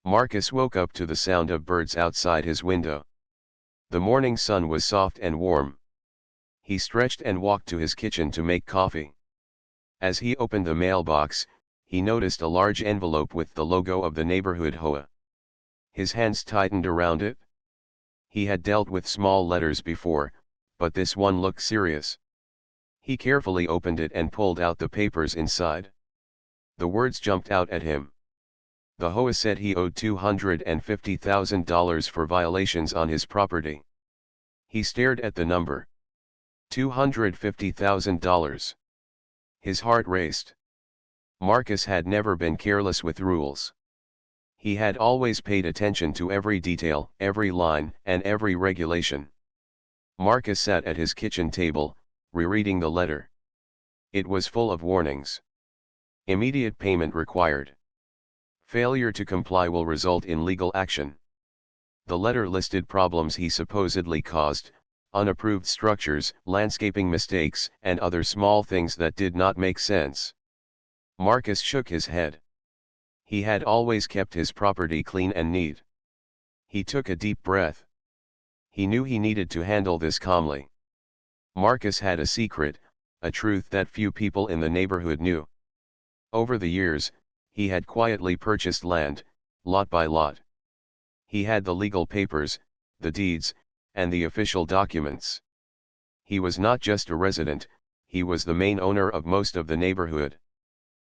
Marcus woke up to the sound of birds outside his window. The morning sun was soft and warm. He stretched and walked to his kitchen to make coffee. As he opened the mailbox, he noticed a large envelope with the logo of the neighborhood HOA. His hands tightened around it. He had dealt with small letters before, but this one looked serious. He carefully opened it and pulled out the papers inside. The words jumped out at him. The HOA said he owed $250,000 for violations on his property. He stared at the number. $250,000. His heart raced. Marcus had never been careless with rules. He had always paid attention to every detail, every line, and every regulation. Marcus sat at his kitchen table, rereading the letter. It was full of warnings. Immediate payment required. Failure to comply will result in legal action. The letter listed problems he supposedly caused: unapproved structures, landscaping mistakes, and other small things that did not make sense. Marcus shook his head. He had always kept his property clean and neat. He took a deep breath. He knew he needed to handle this calmly. Marcus had a secret, a truth that few people in the neighborhood knew. Over the years, he had quietly purchased land, lot by lot. He had the legal papers, the deeds, and the official documents. He was not just a resident, he was the main owner of most of the neighborhood.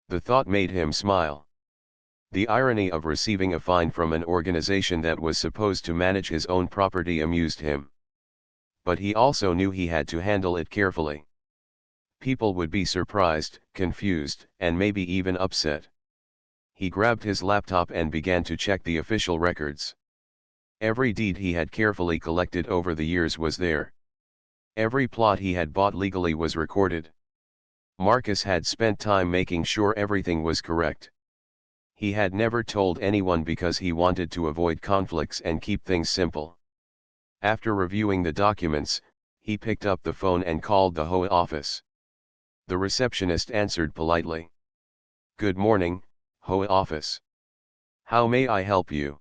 The thought made him smile. The irony of receiving a fine from an organization that was supposed to manage his own property amused him. But he also knew he had to handle it carefully. People would be surprised, confused, and maybe even upset. He grabbed his laptop and began to check the official records. Every deed he had carefully collected over the years was there. Every plot he had bought legally was recorded. Marcus had spent time making sure everything was correct. He had never told anyone because he wanted to avoid conflicts and keep things simple. After reviewing the documents, he picked up the phone and called the HOA office. The receptionist answered politely. "Good morning, HOA office. How may I help you?"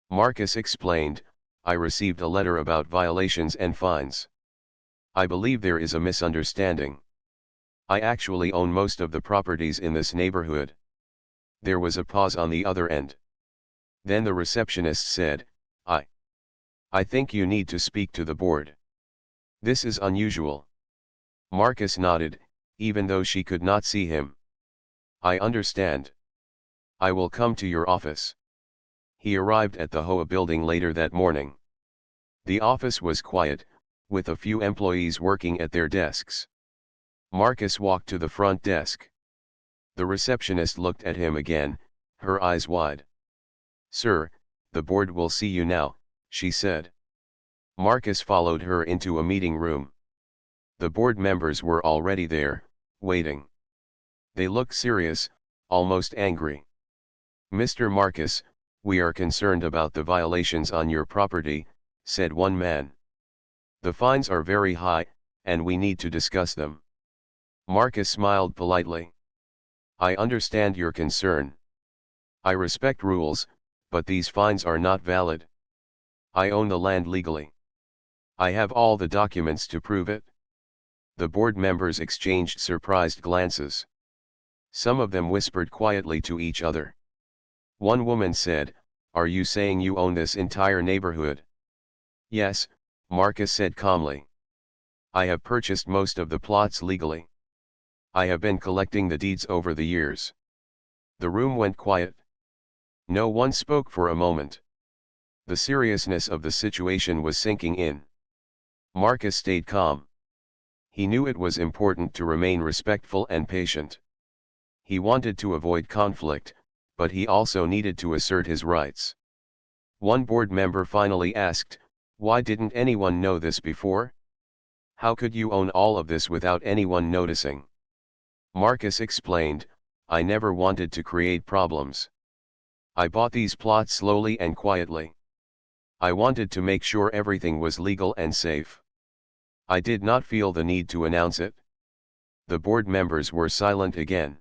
Marcus explained, "I received a letter about violations and fines. I believe there is a misunderstanding. I actually own most of the properties in this neighborhood." There was a pause on the other end. Then the receptionist said, I think you need to speak to the board. This is unusual." Marcus nodded, even though she could not see him. "I understand. I will come to your office." He arrived at the HOA building later that morning. The office was quiet, with a few employees working at their desks. Marcus walked to the front desk. The receptionist looked at him again, her eyes wide. "Sir, the board will see you now," she said. Marcus followed her into a meeting room. The board members were already there, waiting. They looked serious, almost angry. "Mr. Marcus, we are concerned about the violations on your property," said one man. "The fines are very high, and we need to discuss them." Marcus smiled politely. "I understand your concern. I respect rules, but these fines are not valid. I own the land legally. I have all the documents to prove it." The board members exchanged surprised glances. Some of them whispered quietly to each other. One woman said, "Are you saying you own this entire neighborhood?" "Yes," Marcus said calmly. "I have purchased most of the plots legally. I have been collecting the deeds over the years." The room went quiet. No one spoke for a moment. The seriousness of the situation was sinking in. Marcus stayed calm. He knew it was important to remain respectful and patient. He wanted to avoid conflict, but he also needed to assert his rights. One board member finally asked, "Why didn't anyone know this before? How could you own all of this without anyone noticing?" Marcus explained, "I never wanted to create problems. I bought these plots slowly and quietly. I wanted to make sure everything was legal and safe. I did not feel the need to announce it." The board members were silent again.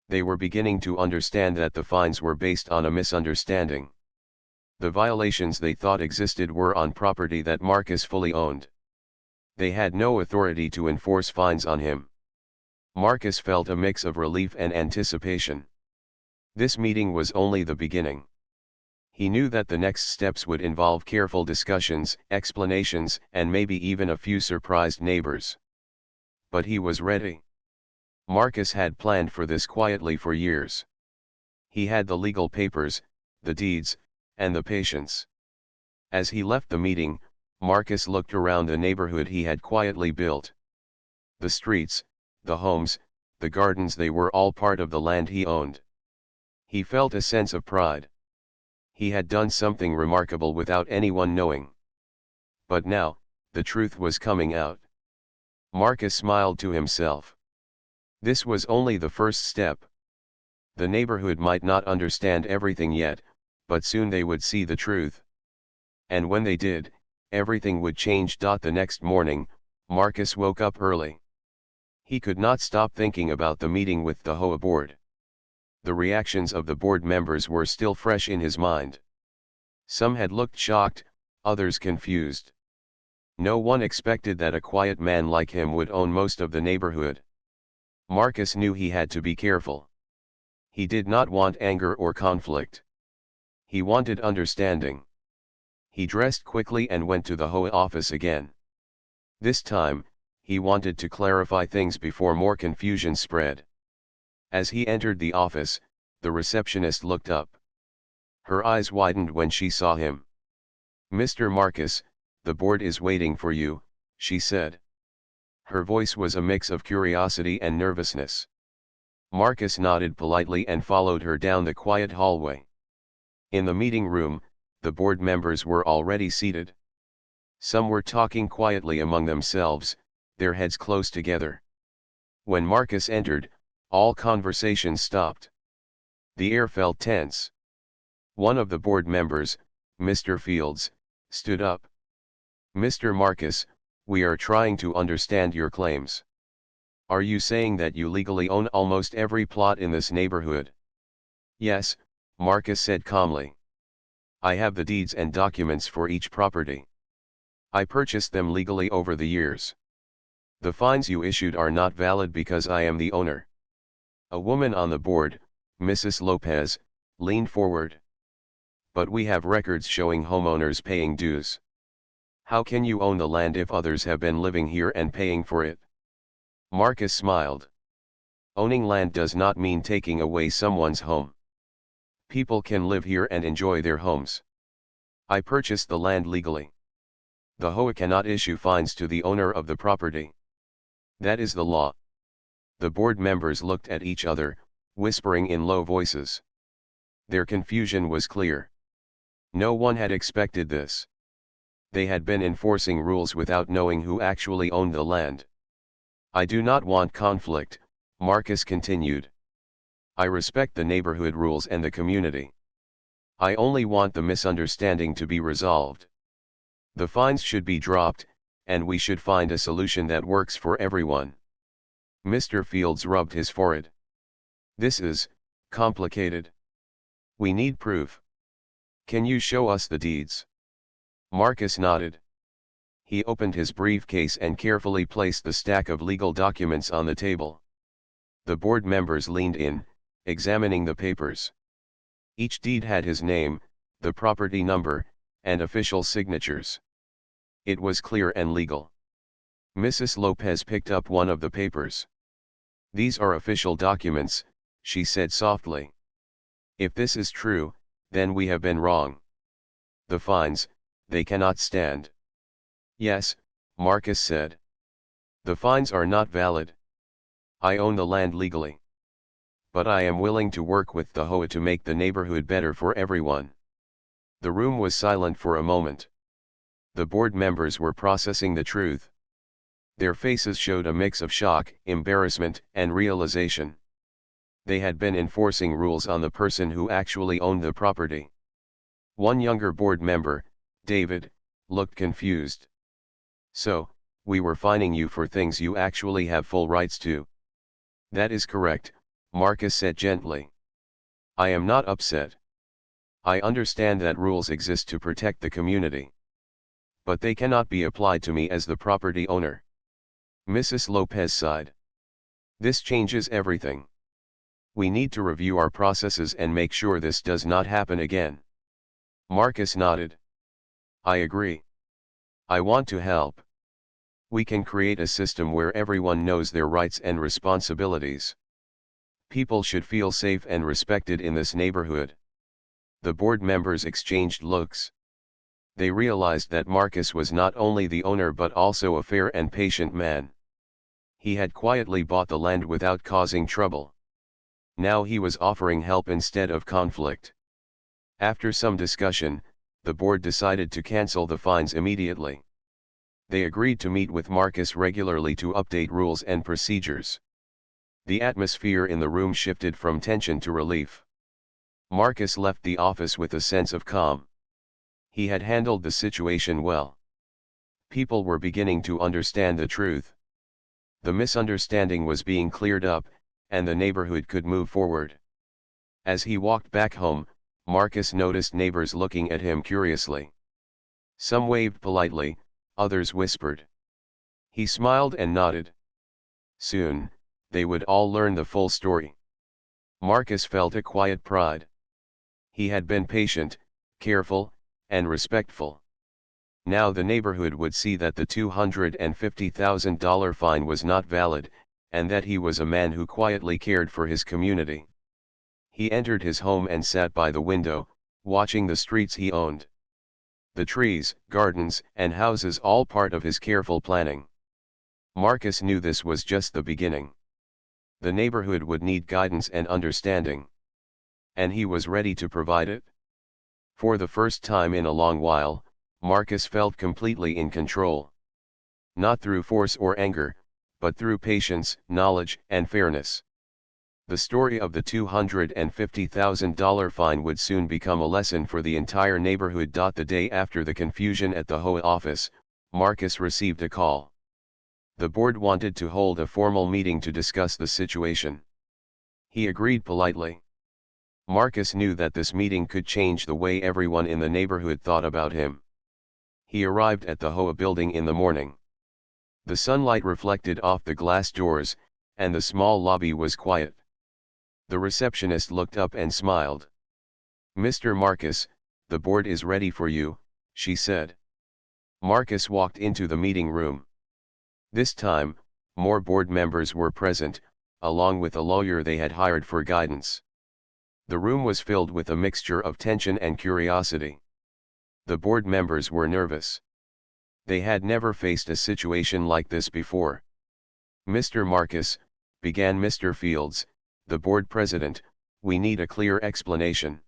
They were beginning to understand that the fines were based on a misunderstanding. The violations they thought existed were on property that Marcus fully owned. They had no authority to enforce fines on him. Marcus felt a mix of relief and anticipation. This meeting was only the beginning. He knew that the next steps would involve careful discussions, explanations, and maybe even a few surprised neighbors. But he was ready. Marcus had planned for this quietly for years. He had the legal papers, the deeds, and the patience. As he left the meeting, Marcus looked around the neighborhood he had quietly built. The streets, the homes, the gardens, they were all part of the land he owned. He felt a sense of pride. He had done something remarkable without anyone knowing. But now, the truth was coming out. Marcus smiled to himself. This was only the first step. The neighborhood might not understand everything yet, but soon they would see the truth. And when they did, everything would change. The next morning, Marcus woke up early. He could not stop thinking about the meeting with the HOA board. The reactions of the board members were still fresh in his mind. Some had looked shocked, others confused. No one expected that a quiet man like him would own most of the neighborhood. Marcus knew he had to be careful. He did not want anger or conflict. He wanted understanding. He dressed quickly and went to the HOA office again. This time, he wanted to clarify things before more confusion spread. As he entered the office, the receptionist looked up. Her eyes widened when she saw him. "Mr. Marcus, the board is waiting for you," she said. Her voice was a mix of curiosity and nervousness. Marcus nodded politely and followed her down the quiet hallway. In the meeting room, the board members were already seated. Some were talking quietly among themselves, their heads close together. When Marcus entered, all conversation stopped. The air felt tense. One of the board members, Mr. Fields, stood up. "Mr. Marcus, we are trying to understand your claims. Are you saying that you legally own almost every plot in this neighborhood?" "Yes," Marcus said calmly. "I have the deeds and documents for each property. I purchased them legally over the years. The fines you issued are not valid because I am the owner." A woman on the board, Mrs. Lopez, leaned forward. "But we have records showing homeowners paying dues. How can you own the land if others have been living here and paying for it?" Marcus smiled. "Owning land does not mean taking away someone's home. People can live here and enjoy their homes. I purchased the land legally. The HOA cannot issue fines to the owner of the property. That is the law." The board members looked at each other, whispering in low voices. Their confusion was clear. No one had expected this. They had been enforcing rules without knowing who actually owned the land. "I do not want conflict," Marcus continued. "I respect the neighborhood rules and the community. I only want the misunderstanding to be resolved. The fines should be dropped, and we should find a solution that works for everyone." Mr. Fields rubbed his forehead. "This is complicated. We need proof. Can you show us the deeds?" Marcus nodded. He opened his briefcase and carefully placed the stack of legal documents on the table. The board members leaned in, examining the papers. Each deed had his name, the property number, and official signatures. It was clear and legal. Mrs. Lopez picked up one of the papers. "These are official documents," she said softly. "If this is true, then we have been wrong. The fines, they cannot stand." "Yes," Marcus said. "The fines are not valid. I own the land legally. But I am willing to work with the HOA to make the neighborhood better for everyone." The room was silent for a moment. The board members were processing the truth. Their faces showed a mix of shock, embarrassment, and realization. They had been enforcing rules on the person who actually owned the property. One younger board member, David, looked confused. "So, we were fining you for things you actually have full rights to." "That is correct," Marcus said gently. I am not upset. I understand that rules exist to protect the community. But they cannot be applied to me as the property owner. Mrs. Lopez sighed. This changes everything. We need to review our processes and make sure this does not happen again. Marcus nodded. I agree. I want to help. We can create a system where everyone knows their rights and responsibilities. People should feel safe and respected in this neighborhood. The board members exchanged looks. They realized that Marcus was not only the owner but also a fair and patient man. He had quietly bought the land without causing trouble. Now he was offering help instead of conflict. After some discussion, the board decided to cancel the fines immediately. They agreed to meet with Marcus regularly to update rules and procedures. The atmosphere in the room shifted from tension to relief. Marcus left the office with a sense of calm. He had handled the situation well. People were beginning to understand the truth. The misunderstanding was being cleared up, and the neighborhood could move forward. As he walked back home, Marcus noticed neighbors looking at him curiously. Some waved politely, others whispered. He smiled and nodded. Soon, they would all learn the full story. Marcus felt a quiet pride. He had been patient, careful, and respectful. Now the neighborhood would see that the $250,000 fine was not valid, and that he was a man who quietly cared for his community. He entered his home and sat by the window, watching the streets he owned. The trees, gardens, and houses all part of his careful planning. Marcus knew this was just the beginning. The neighborhood would need guidance and understanding. And he was ready to provide it. For the first time in a long while, Marcus felt completely in control. Not through force or anger, but through patience, knowledge, and fairness. The story of the $250,000 fine would soon become a lesson for the entire neighborhood. The day after the confusion at the HOA office, Marcus received a call. The board wanted to hold a formal meeting to discuss the situation. He agreed politely. Marcus knew that this meeting could change the way everyone in the neighborhood thought about him. He arrived at the HOA building in the morning. The sunlight reflected off the glass doors, and the small lobby was quiet. The receptionist looked up and smiled. Mr. Marcus, the board is ready for you, she said. Marcus walked into the meeting room. This time, more board members were present, along with a lawyer they had hired for guidance. The room was filled with a mixture of tension and curiosity. The board members were nervous. They had never faced a situation like this before. Mr. Marcus, began Mr. Fields, the board president, we need a clear explanation.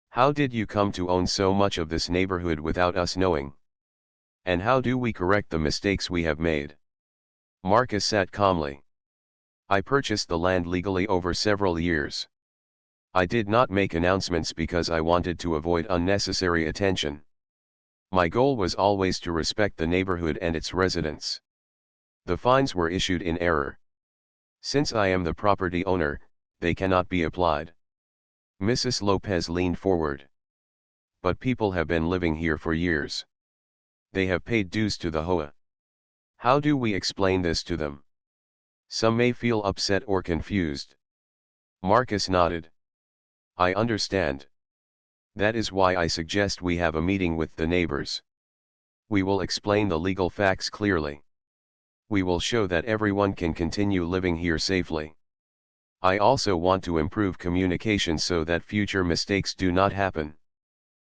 How did you come to own so much of this neighborhood without us knowing? And how do we correct the mistakes we have made? Marcus sat calmly. I purchased the land legally over several years. I did not make announcements because I wanted to avoid unnecessary attention. My goal was always to respect the neighborhood and its residents. The fines were issued in error. Since I am the property owner, they cannot be applied. Mrs. Lopez leaned forward. But people have been living here for years. They have paid dues to the HOA. How do we explain this to them? Some may feel upset or confused. Marcus nodded. I understand. That is why I suggest we have a meeting with the neighbors. We will explain the legal facts clearly. We will show that everyone can continue living here safely. I also want to improve communication so that future mistakes do not happen.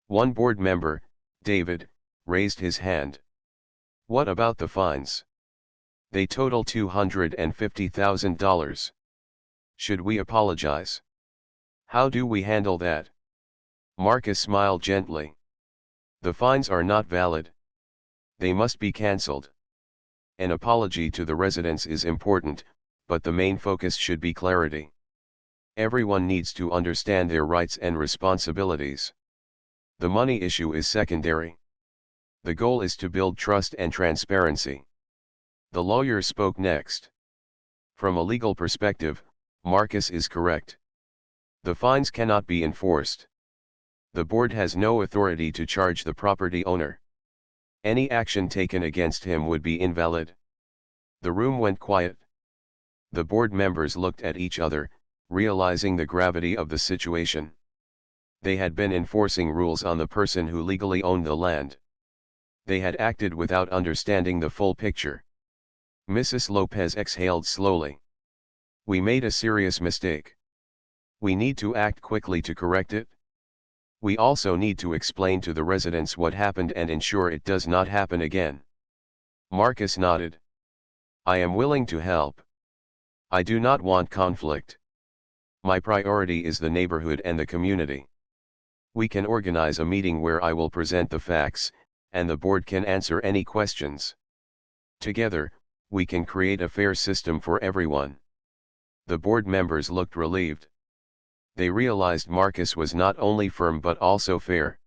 One board member, David, raised his hand. What about the fines? They total $250,000. Should we apologize? How do we handle that? Marcus smiled gently. The fines are not valid. They must be cancelled. An apology to the residents is important, but the main focus should be clarity. Everyone needs to understand their rights and responsibilities. The money issue is secondary. The goal is to build trust and transparency. The lawyer spoke next. From a legal perspective, Marcus is correct. The fines cannot be enforced. The board has no authority to charge the property owner. Any action taken against him would be invalid. The room went quiet. The board members looked at each other, realizing the gravity of the situation. They had been enforcing rules on the person who legally owned the land. They had acted without understanding the full picture. Mrs. Lopez exhaled slowly. We made a serious mistake. We need to act quickly to correct it. We also need to explain to the residents what happened and ensure it does not happen again. Marcus nodded. I am willing to help. I do not want conflict. My priority is the neighborhood and the community. We can organize a meeting where I will present the facts, and the board can answer any questions. Together, we can create a fair system for everyone. The board members looked relieved. They realized Marcus was not only firm but also fair.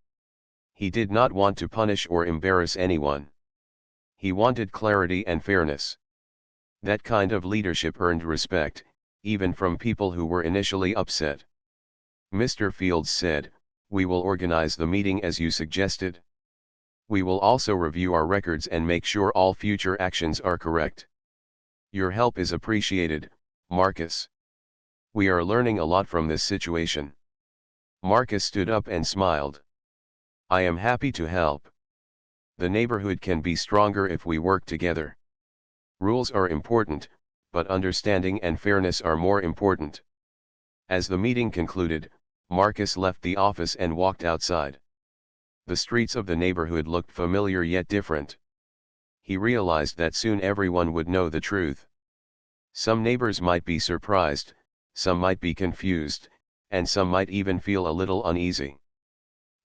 He did not want to punish or embarrass anyone. He wanted clarity and fairness. That kind of leadership earned respect, even from people who were initially upset. Mr. Fields said, "We will organize the meeting as you suggested. We will also review our records and make sure all future actions are correct. Your help is appreciated, Marcus. We are learning a lot from this situation." Marcus stood up and smiled. I am happy to help. The neighborhood can be stronger if we work together. Rules are important, but understanding and fairness are more important. As the meeting concluded, Marcus left the office and walked outside. The streets of the neighborhood looked familiar yet different. He realized that soon everyone would know the truth. Some neighbors might be surprised, some might be confused, and some might even feel a little uneasy.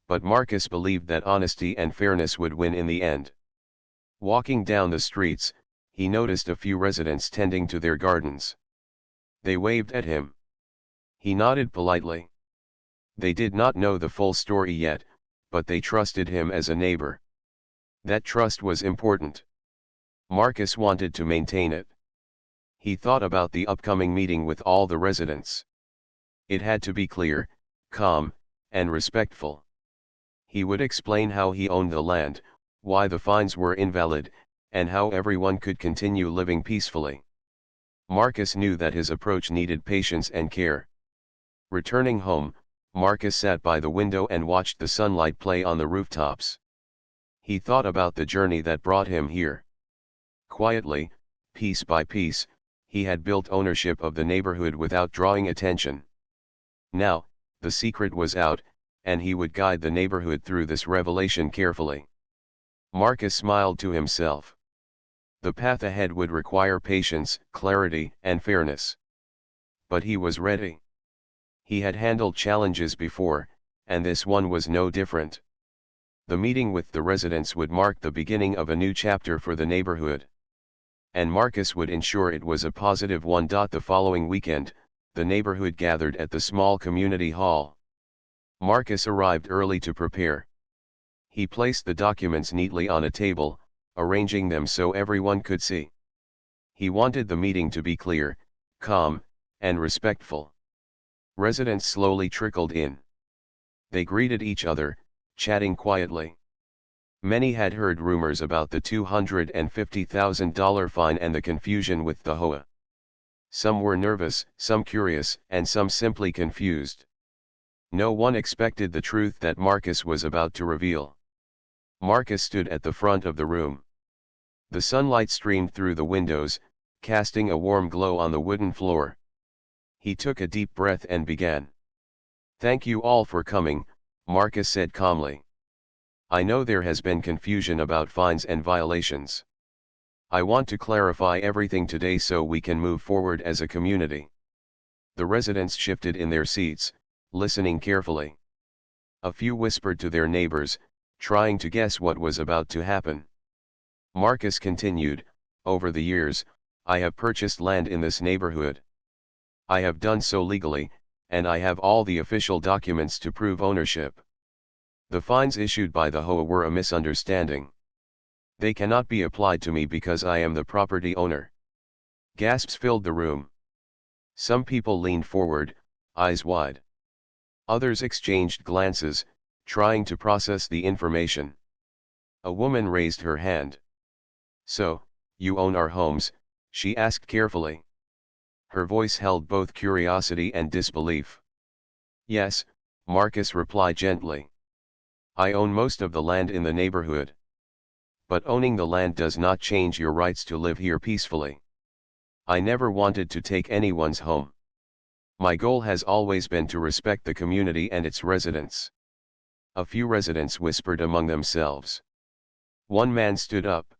But Marcus believed that honesty and fairness would win in the end. Walking down the streets, he noticed a few residents tending to their gardens. They waved at him. He nodded politely. They did not know the full story yet, but they trusted him as a neighbor. That trust was important. Marcus wanted to maintain it. He thought about the upcoming meeting with all the residents. It had to be clear, calm, and respectful. He would explain how he owned the land, why the fines were invalid, and how everyone could continue living peacefully. Marcus knew that his approach needed patience and care. Returning home, Marcus sat by the window and watched the sunlight play on the rooftops. He thought about the journey that brought him here. Quietly, piece by piece, he had built ownership of the neighborhood without drawing attention. Now, the secret was out, and he would guide the neighborhood through this revelation carefully. Marcus smiled to himself. The path ahead would require patience, clarity, and fairness. But he was ready. He had handled challenges before, and this one was no different. The meeting with the residents would mark the beginning of a new chapter for the neighborhood. And Marcus would ensure it was a positive one. The following weekend, the neighborhood gathered at the small community hall. Marcus arrived early to prepare. He placed the documents neatly on a table, arranging them so everyone could see. He wanted the meeting to be clear, calm, and respectful. Residents slowly trickled in. They greeted each other, chatting quietly. Many had heard rumors about the $250,000 fine and the confusion with the HOA. Some were nervous, some curious, and some simply confused. No one expected the truth that Marcus was about to reveal. Marcus stood at the front of the room. The sunlight streamed through the windows, casting a warm glow on the wooden floor. He took a deep breath and began. "Thank you all for coming," Marcus said calmly. "I know there has been confusion about fines and violations. I want to clarify everything today so we can move forward as a community." The residents shifted in their seats, listening carefully. A few whispered to their neighbors, trying to guess what was about to happen. Marcus continued, "Over the years, I have purchased land in this neighborhood. I have done so legally, and I have all the official documents to prove ownership. The fines issued by the HOA were a misunderstanding. They cannot be applied to me because I am the property owner." Gasps filled the room. Some people leaned forward, eyes wide. Others exchanged glances, trying to process the information. A woman raised her hand. "So, you own our homes?" she asked carefully. Her voice held both curiosity and disbelief. "Yes," Marcus replied gently. "I own most of the land in the neighborhood. But owning the land does not change your rights to live here peacefully. I never wanted to take anyone's home. My goal has always been to respect the community and its residents." A few residents whispered among themselves. One man stood up.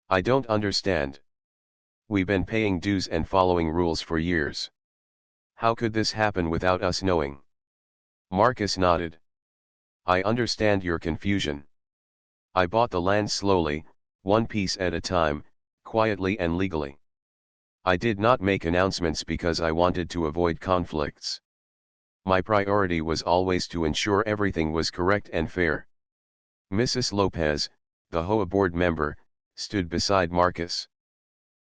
"I don't understand. We've been paying dues and following rules for years. How could this happen without us knowing?" Marcus nodded. "I understand your confusion. I bought the land slowly, one piece at a time, quietly and legally. I did not make announcements because I wanted to avoid conflicts. My priority was always to ensure everything was correct and fair." Mrs. Lopez, the HOA board member, stood beside Marcus.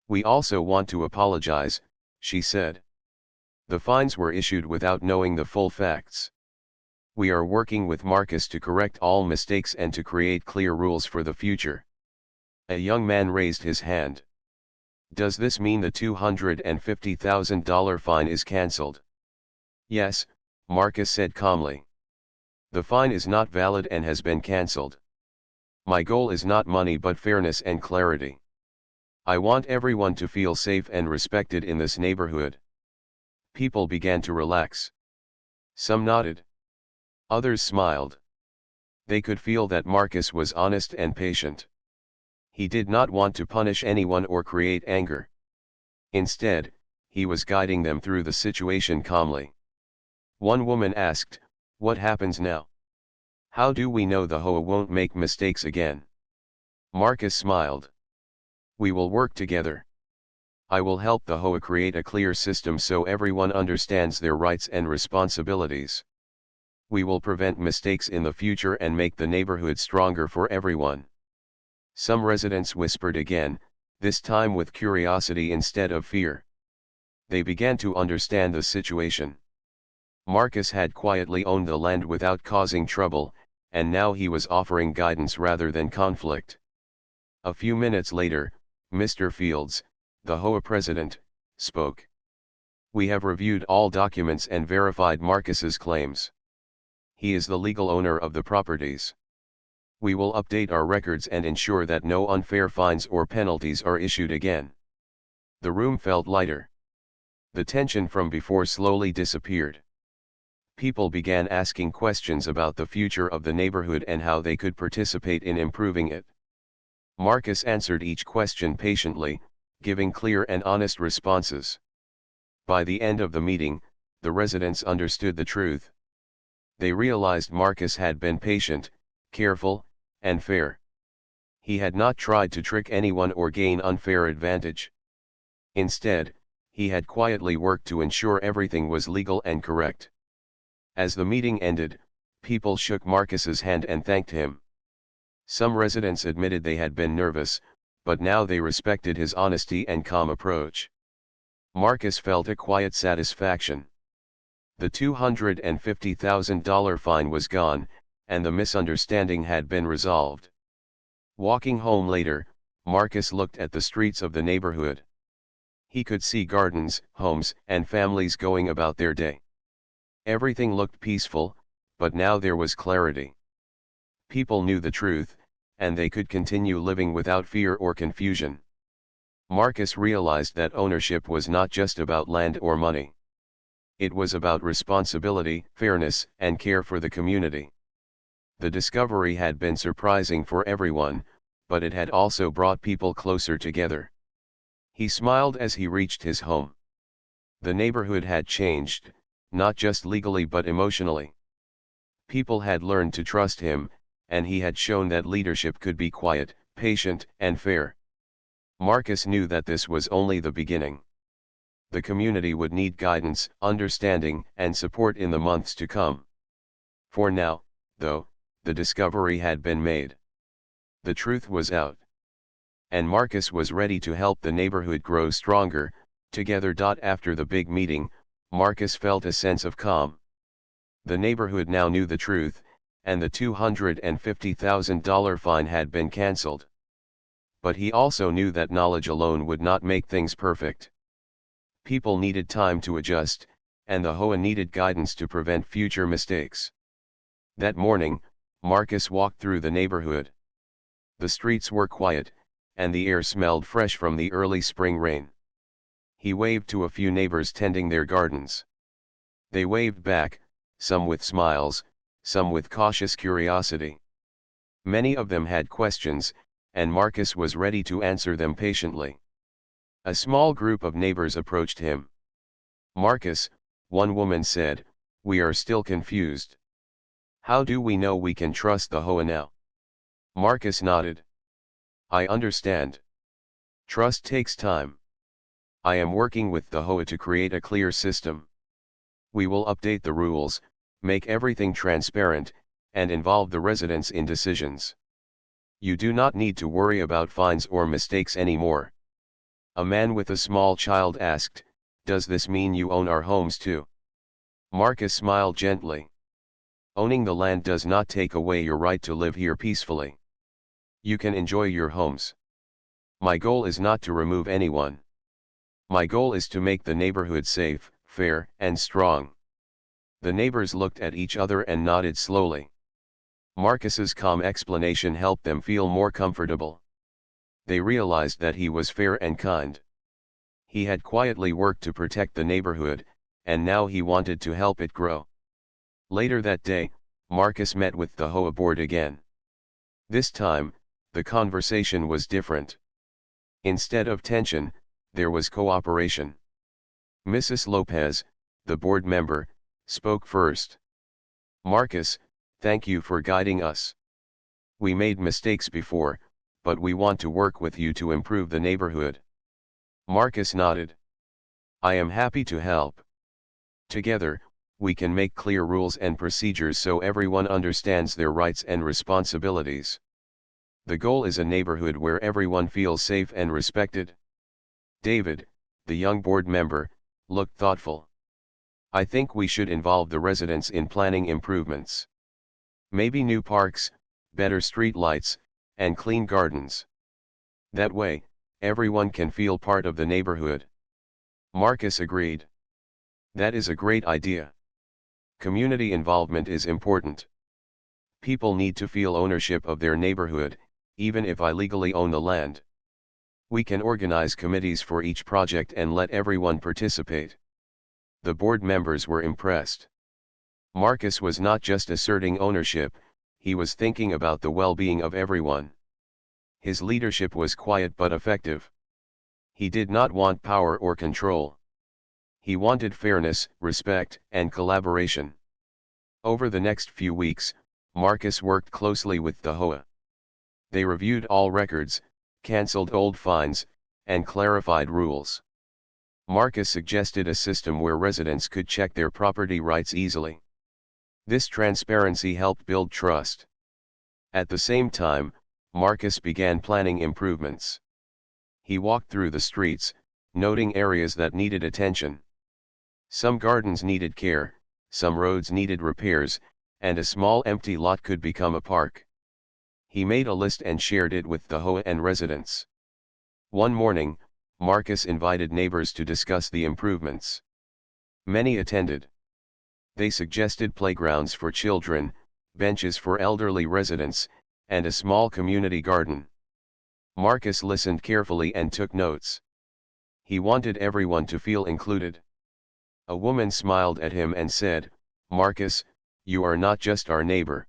"We also want to apologize," she said. "The fines were issued without knowing the full facts. We are working with Marcus to correct all mistakes and to create clear rules for the future." A young man raised his hand. "Does this mean the $250,000 fine is cancelled?" "Yes," Marcus said calmly. "The fine is not valid and has been cancelled. My goal is not money but fairness and clarity. I want everyone to feel safe and respected in this neighborhood." People began to relax. Some nodded. Others smiled. They could feel that Marcus was honest and patient. He did not want to punish anyone or create anger. Instead, he was guiding them through the situation calmly. One woman asked, "What happens now? How do we know the HOA won't make mistakes again?" Marcus smiled. "We will work together. I will help the HOA create a clear system so everyone understands their rights and responsibilities. We will prevent mistakes in the future and make the neighborhood stronger for everyone." Some residents whispered again, this time with curiosity instead of fear. They began to understand the situation. Marcus had quietly owned the land without causing trouble, and now he was offering guidance rather than conflict. A few minutes later, Mr. Fields, the HOA president, spoke. "We have reviewed all documents and verified Marcus's claims. He is the legal owner of the properties. We will update our records and ensure that no unfair fines or penalties are issued again." The room felt lighter. The tension from before slowly disappeared. People began asking questions about the future of the neighborhood and how they could participate in improving it. Marcus answered each question patiently, giving clear and honest responses. By the end of the meeting, the residents understood the truth. They realized Marcus had been patient, careful, and fair. He had not tried to trick anyone or gain unfair advantage. Instead, he had quietly worked to ensure everything was legal and correct. As the meeting ended, people shook Marcus's hand and thanked him. Some residents admitted they had been nervous, but now they respected his honesty and calm approach. Marcus felt a quiet satisfaction. The $250,000 fine was gone, and the misunderstanding had been resolved. Walking home later, Marcus looked at the streets of the neighborhood. He could see gardens, homes, and families going about their day. Everything looked peaceful, but now there was clarity. People knew the truth, and they could continue living without fear or confusion. Marcus realized that ownership was not just about land or money. It was about responsibility, fairness, and care for the community. The discovery had been surprising for everyone, but it had also brought people closer together. He smiled as he reached his home. The neighborhood had changed, not just legally but emotionally. People had learned to trust him, and he had shown that leadership could be quiet, patient, and fair. Marcus knew that this was only the beginning. The community would need guidance, understanding, and support in the months to come. For now, though, the discovery had been made. The truth was out. And Marcus was ready to help the neighborhood grow stronger, Together. After the big meeting, Marcus felt a sense of calm. The neighborhood now knew the truth, and the $250,000 fine had been cancelled. But he also knew that knowledge alone would not make things perfect. People needed time to adjust, and the HOA needed guidance to prevent future mistakes. That morning, Marcus walked through the neighborhood. The streets were quiet, and the air smelled fresh from the early spring rain. He waved to a few neighbors tending their gardens. They waved back, some with smiles, some with cautious curiosity. Many of them had questions, and Marcus was ready to answer them patiently. A small group of neighbors approached him. "Marcus," one woman said, "we are still confused. How do we know we can trust the HOA now?" Marcus nodded. "I understand. Trust takes time. I am working with the HOA to create a clear system. We will update the rules, make everything transparent, and involve the residents in decisions. You do not need to worry about fines or mistakes anymore." A man with a small child asked, "Does this mean you own our homes too?" Marcus smiled gently. "Owning the land does not take away your right to live here peacefully. You can enjoy your homes. My goal is not to remove anyone. My goal is to make the neighborhood safe, fair, and strong." The neighbors looked at each other and nodded slowly. Marcus's calm explanation helped them feel more comfortable. They realized that he was fair and kind. He had quietly worked to protect the neighborhood, and now he wanted to help it grow. Later that day, Marcus met with the HOA board again. This time, the conversation was different. Instead of tension, there was cooperation. Mrs. Lopez, the board member, spoke first. "Marcus, thank you for guiding us. We made mistakes before, but we want to work with you to improve the neighborhood." Marcus nodded. "I am happy to help. Together, we can make clear rules and procedures so everyone understands their rights and responsibilities. The goal is a neighborhood where everyone feels safe and respected." David, the young board member, looked thoughtful. "I think we should involve the residents in planning improvements. Maybe new parks, better street lights, and clean gardens. That way, everyone can feel part of the neighborhood." Marcus agreed. "That is a great idea. Community involvement is important. People need to feel ownership of their neighborhood, even if I legally own the land. We can organize committees for each project and let everyone participate." The board members were impressed. Marcus was not just asserting ownership, he was thinking about the well-being of everyone. His leadership was quiet but effective. He did not want power or control. He wanted fairness, respect, and collaboration. Over the next few weeks, Marcus worked closely with the HOA. They reviewed all records, cancelled old fines, and clarified rules. Marcus suggested a system where residents could check their property rights easily. This transparency helped build trust. At the same time, Marcus began planning improvements. He walked through the streets, noting areas that needed attention. Some gardens needed care, some roads needed repairs, and a small empty lot could become a park. He made a list and shared it with the HOA and residents. One morning, Marcus invited neighbors to discuss the improvements. Many attended. They suggested playgrounds for children, benches for elderly residents, and a small community garden. Marcus listened carefully and took notes. He wanted everyone to feel included. A woman smiled at him and said, "Marcus, you are not just our neighbor.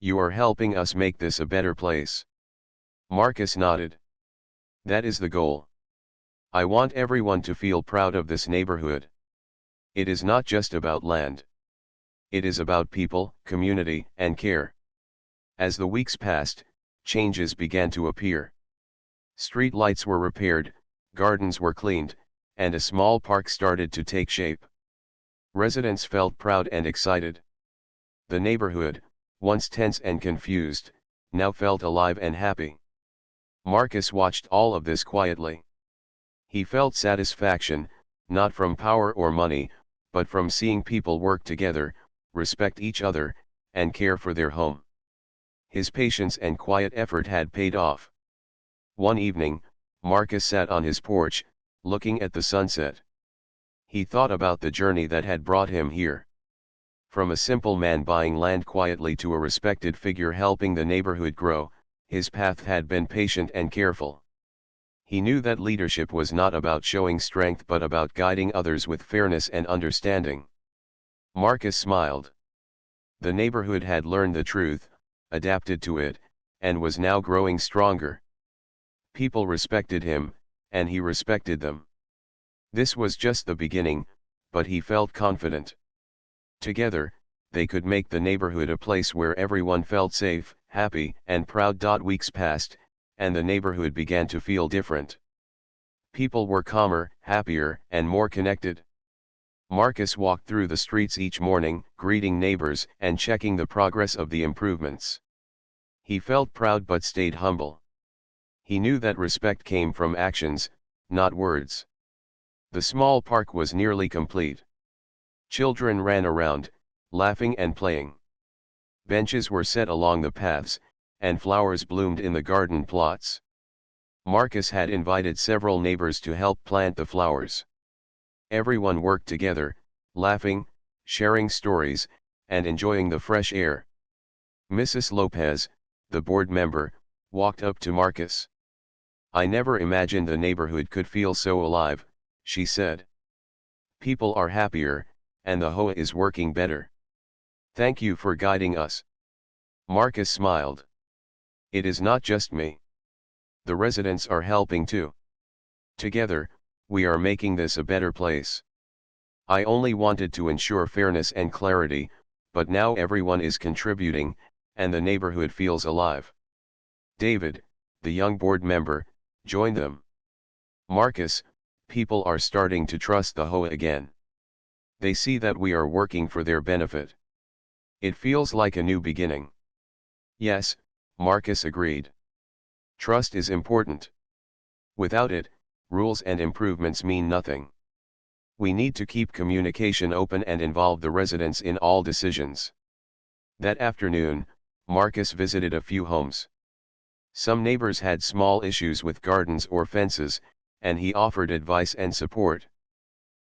You are helping us make this a better place." Marcus nodded. "That is the goal. I want everyone to feel proud of this neighborhood. It is not just about land. It is about people, community, and care." As the weeks passed, changes began to appear. Street lights were repaired, gardens were cleaned, and a small park started to take shape. Residents felt proud and excited. The neighborhood, once tense and confused, now felt alive and happy. Marcus watched all of this quietly. He felt satisfaction, not from power or money, but from seeing people work together, respect each other, and care for their home. His patience and quiet effort had paid off. One evening, Marcus sat on his porch, looking at the sunset. He thought about the journey that had brought him here. From a simple man buying land quietly to a respected figure helping the neighborhood grow, his path had been patient and careful. He knew that leadership was not about showing strength but about guiding others with fairness and understanding. Marcus smiled. The neighborhood had learned the truth, adapted to it, and was now growing stronger. People respected him, and he respected them. This was just the beginning, but he felt confident. Together, they could make the neighborhood a place where everyone felt safe, happy, and proud. Weeks passed, and the neighborhood began to feel different. People were calmer, happier, and more connected. Marcus walked through the streets each morning, greeting neighbors and checking the progress of the improvements. He felt proud but stayed humble. He knew that respect came from actions, not words. The small park was nearly complete. Children ran around, laughing and playing. Benches were set along the paths, and flowers bloomed in the garden plots. Marcus had invited several neighbors to help plant the flowers. Everyone worked together, laughing, sharing stories, and enjoying the fresh air. Mrs. Lopez, the board member, walked up to Marcus. "I never imagined the neighborhood could feel so alive," she said. "People are happier, and the HOA is working better. Thank you for guiding us." Marcus smiled. "It is not just me. The residents are helping too. Together, we are making this a better place. I only wanted to ensure fairness and clarity, but now everyone is contributing, and the neighborhood feels alive." David, the young board member, joined them. "Marcus, people are starting to trust the HOA again. They see that we are working for their benefit. It feels like a new beginning." "Yes," Marcus agreed. "Trust is important. Without it, rules and improvements mean nothing. We need to keep communication open and involve the residents in all decisions." That afternoon, Marcus visited a few homes. Some neighbors had small issues with gardens or fences, and he offered advice and support.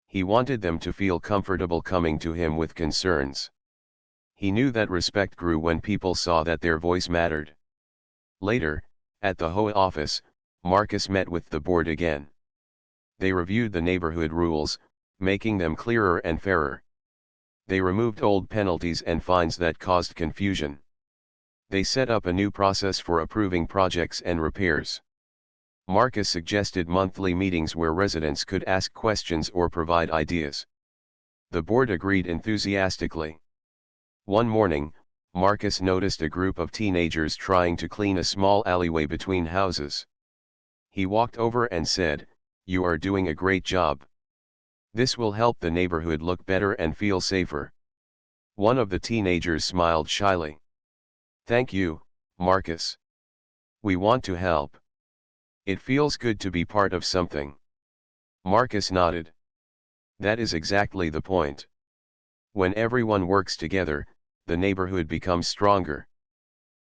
He wanted them to feel comfortable coming to him with concerns. He knew that respect grew when people saw that their voice mattered. Later, at the HOA office, Marcus met with the board again. They reviewed the neighborhood rules, making them clearer and fairer. They removed old penalties and fines that caused confusion. They set up a new process for approving projects and repairs. Marcus suggested monthly meetings where residents could ask questions or provide ideas. The board agreed enthusiastically. One morning, Marcus noticed a group of teenagers trying to clean a small alleyway between houses. He walked over and said, "You are doing a great job. This will help the neighborhood look better and feel safer." One of the teenagers smiled shyly. "Thank you, Marcus. We want to help. It feels good to be part of something." Marcus nodded. "That is exactly the point. When everyone works together, the neighborhood becomes stronger.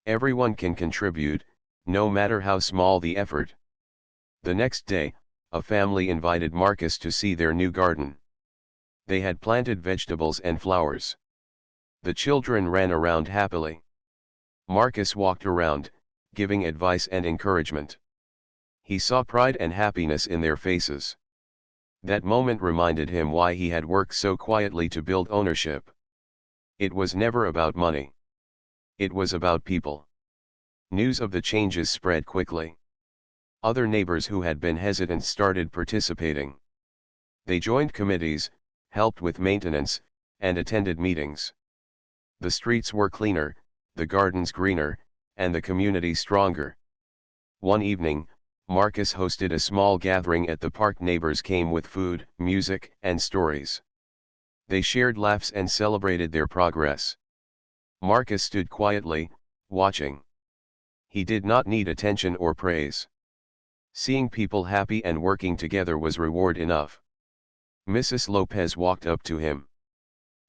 Everyone can contribute, no matter how small the effort." The next day, a family invited Marcus to see their new garden. They had planted vegetables and flowers. The children ran around happily. Marcus walked around, giving advice and encouragement. He saw pride and happiness in their faces. That moment reminded him why he had worked so quietly to build ownership. It was never about money. It was about people. News of the changes spread quickly. Other neighbors who had been hesitant started participating. They joined committees, helped with maintenance, and attended meetings. The streets were cleaner, the gardens greener, and the community stronger. One evening, Marcus hosted a small gathering at the park. Neighbors came with food, music, and stories. They shared laughs and celebrated their progress. Marcus stood quietly, watching. He did not need attention or praise. Seeing people happy and working together was reward enough. Mrs. Lopez walked up to him.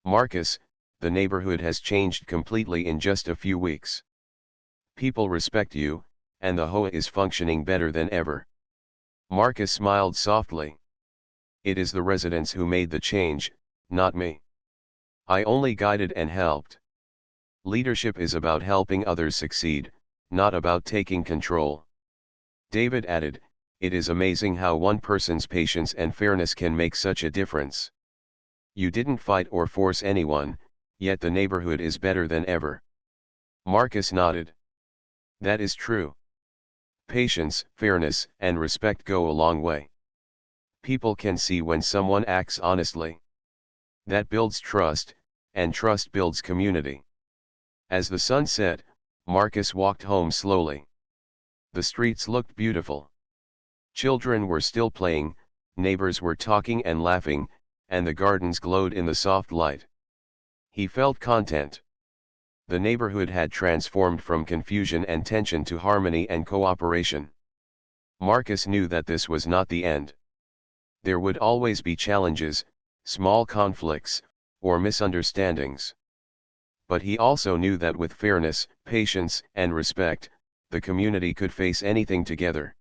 "Marcus, the neighborhood has changed completely in just a few weeks. People respect you, and the HOA is functioning better than ever." Marcus smiled softly. "It is the residents who made the change, not me. I only guided and helped. Leadership is about helping others succeed, not about taking control." David added, "It is amazing how one person's patience and fairness can make such a difference. You didn't fight or force anyone, yet the neighborhood is better than ever." Marcus nodded. "That is true. Patience, fairness, and respect go a long way. People can see when someone acts honestly. That builds trust, and trust builds community." As the sun set, Marcus walked home slowly. The streets looked beautiful. Children were still playing, neighbors were talking and laughing, and the gardens glowed in the soft light. He felt content. The neighborhood had transformed from confusion and tension to harmony and cooperation. Marcus knew that this was not the end. There would always be challenges, small conflicts, or misunderstandings. But he also knew that with fairness, patience, and respect, the community could face anything together.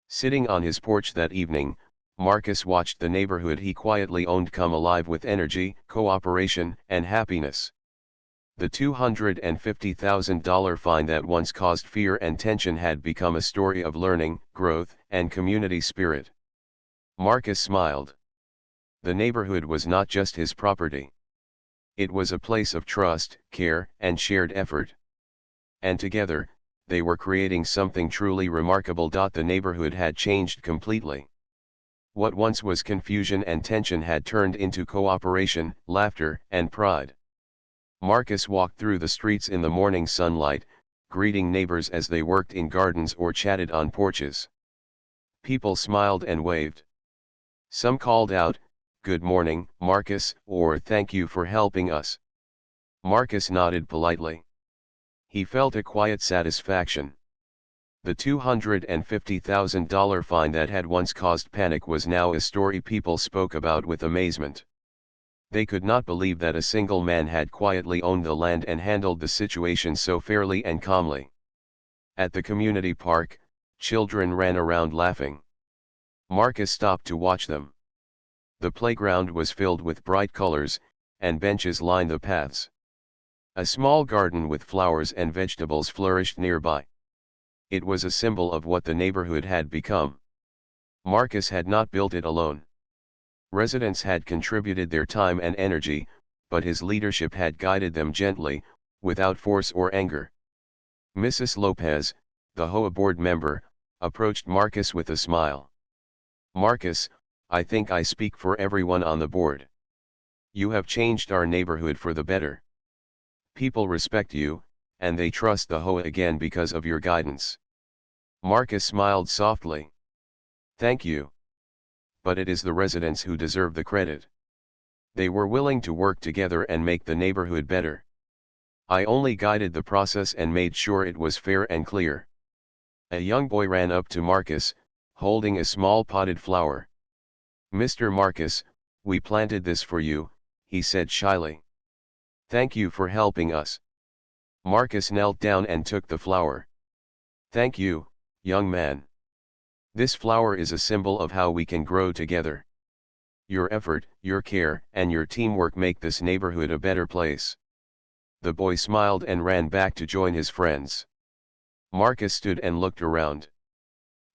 Sitting on his porch that evening, Marcus watched the neighborhood he quietly owned come alive with energy, cooperation, and happiness. The $250,000 fine that once caused fear and tension had become a story of learning, growth, and community spirit. Marcus smiled. The neighborhood was not just his property. It was a place of trust, care, and shared effort. And together, they were creating something truly remarkable. The neighborhood had changed completely. What once was confusion and tension had turned into cooperation, laughter, and pride. Marcus walked through the streets in the morning sunlight, greeting neighbors as they worked in gardens or chatted on porches. People smiled and waved. Some called out, "Good morning, Marcus," or "Thank you for helping us." Marcus nodded politely. He felt a quiet satisfaction. The $250,000 fine that had once caused panic was now a story people spoke about with amazement. They could not believe that a single man had quietly owned the land and handled the situation so fairly and calmly. At the community park, children ran around laughing. Marcus stopped to watch them. The playground was filled with bright colors, and benches lined the paths. A small garden with flowers and vegetables flourished nearby. It was a symbol of what the neighborhood had become. Marcus had not built it alone. Residents had contributed their time and energy, but his leadership had guided them gently, without force or anger. Mrs. Lopez, the HOA board member, approached Marcus with a smile. "Marcus, I think I speak for everyone on the board. You have changed our neighborhood for the better. People respect you, and they trust the HOA again because of your guidance." Marcus smiled softly. "Thank you. But it is the residents who deserve the credit. They were willing to work together and make the neighborhood better. I only guided the process and made sure it was fair and clear." A young boy ran up to Marcus, holding a small potted flower. "Mr. Marcus, we planted this for you," he said shyly. "Thank you for helping us." Marcus knelt down and took the flower. "Thank you, young man. This flower is a symbol of how we can grow together. Your effort, your care, and your teamwork make this neighborhood a better place." The boy smiled and ran back to join his friends. Marcus stood and looked around.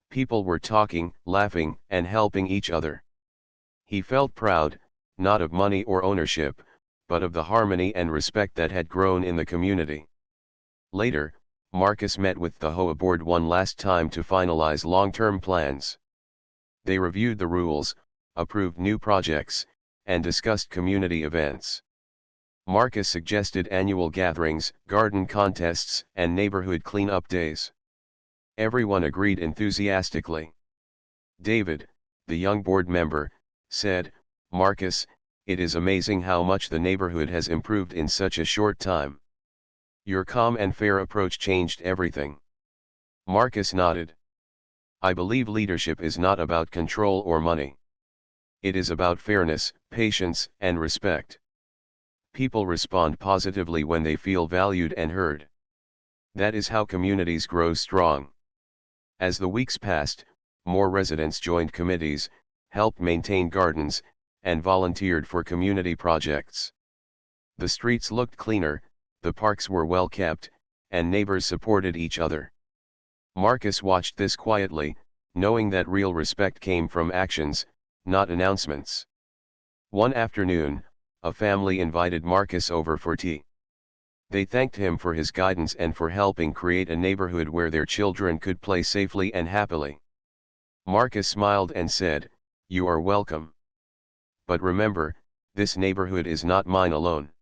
People were talking, laughing, and helping each other. He felt proud, not of money or ownership, but of the harmony and respect that had grown in the community. Later, Marcus met with the HOA board one last time to finalize long-term plans. They reviewed the rules, approved new projects, and discussed community events. Marcus suggested annual gatherings, garden contests, and neighborhood cleanup days. Everyone agreed enthusiastically. David, the young board member, said, "Marcus, it is amazing how much the neighborhood has improved in such a short time. Your calm and fair approach changed everything." Marcus nodded. I believe leadership is not about control or money. It is about fairness, patience, and respect. People respond positively when they feel valued and heard. That is how communities grow strong. As the weeks passed, more residents joined committees, helped maintain gardens, and volunteered for community projects. The streets looked cleaner, the parks were well kept, and neighbors supported each other. Marcus watched this quietly, knowing that real respect came from actions, not announcements. One afternoon, a family invited Marcus over for tea. They thanked him for his guidance and for helping create a neighborhood where their children could play safely and happily. Marcus smiled and said, "You are welcome. But remember, this neighborhood is not mine alone.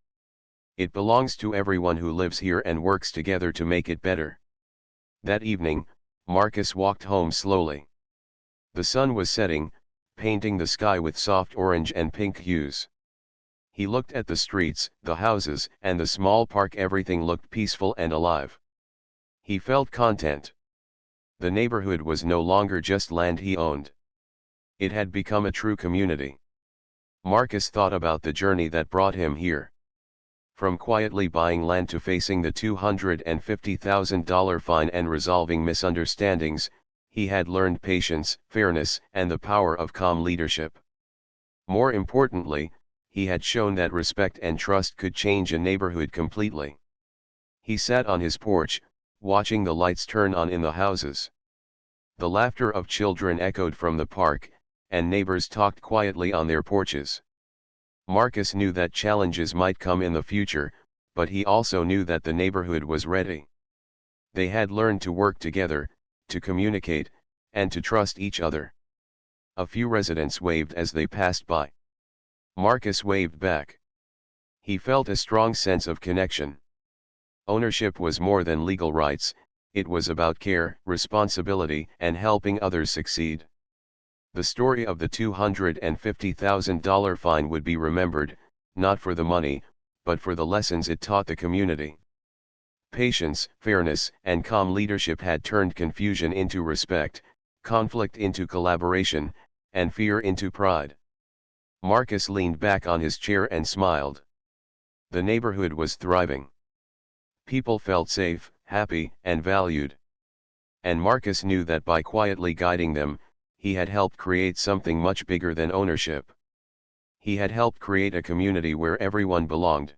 It belongs to everyone who lives here and works together to make it better." That evening, Marcus walked home slowly. The sun was setting, painting the sky with soft orange and pink hues. He looked at the streets, the houses, and the small park. Everything looked peaceful and alive. He felt content. The neighborhood was no longer just land he owned. It had become a true community. Marcus thought about the journey that brought him here. From quietly buying land to facing the $250,000 fine and resolving misunderstandings, he had learned patience, fairness, and the power of calm leadership. More importantly, he had shown that respect and trust could change a neighborhood completely. He sat on his porch, watching the lights turn on in the houses. The laughter of children echoed from the park, and neighbors talked quietly on their porches. Marcus knew that challenges might come in the future, but he also knew that the neighborhood was ready. They had learned to work together, to communicate, and to trust each other. A few residents waved as they passed by. Marcus waved back. He felt a strong sense of connection. Ownership was more than legal rights, it was about care, responsibility, and helping others succeed. The story of the $250,000 fine would be remembered, not for the money, but for the lessons it taught the community. Patience, fairness, and calm leadership had turned confusion into respect, conflict into collaboration, and fear into pride. Marcus leaned back on his chair and smiled. The neighborhood was thriving. People felt safe, happy, and valued. And Marcus knew that by quietly guiding them, he had helped create something much bigger than ownership. He had helped create a community where everyone belonged.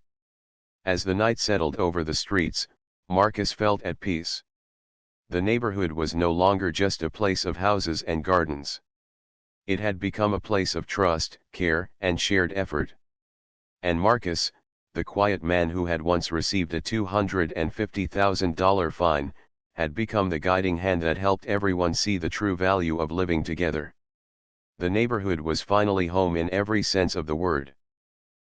As the night settled over the streets, Marcus felt at peace. The neighborhood was no longer just a place of houses and gardens. It had become a place of trust, care, and shared effort. And Marcus, the quiet man who had once received a $250,000 fine, had become the guiding hand that helped everyone see the true value of living together. The neighborhood was finally home in every sense of the word.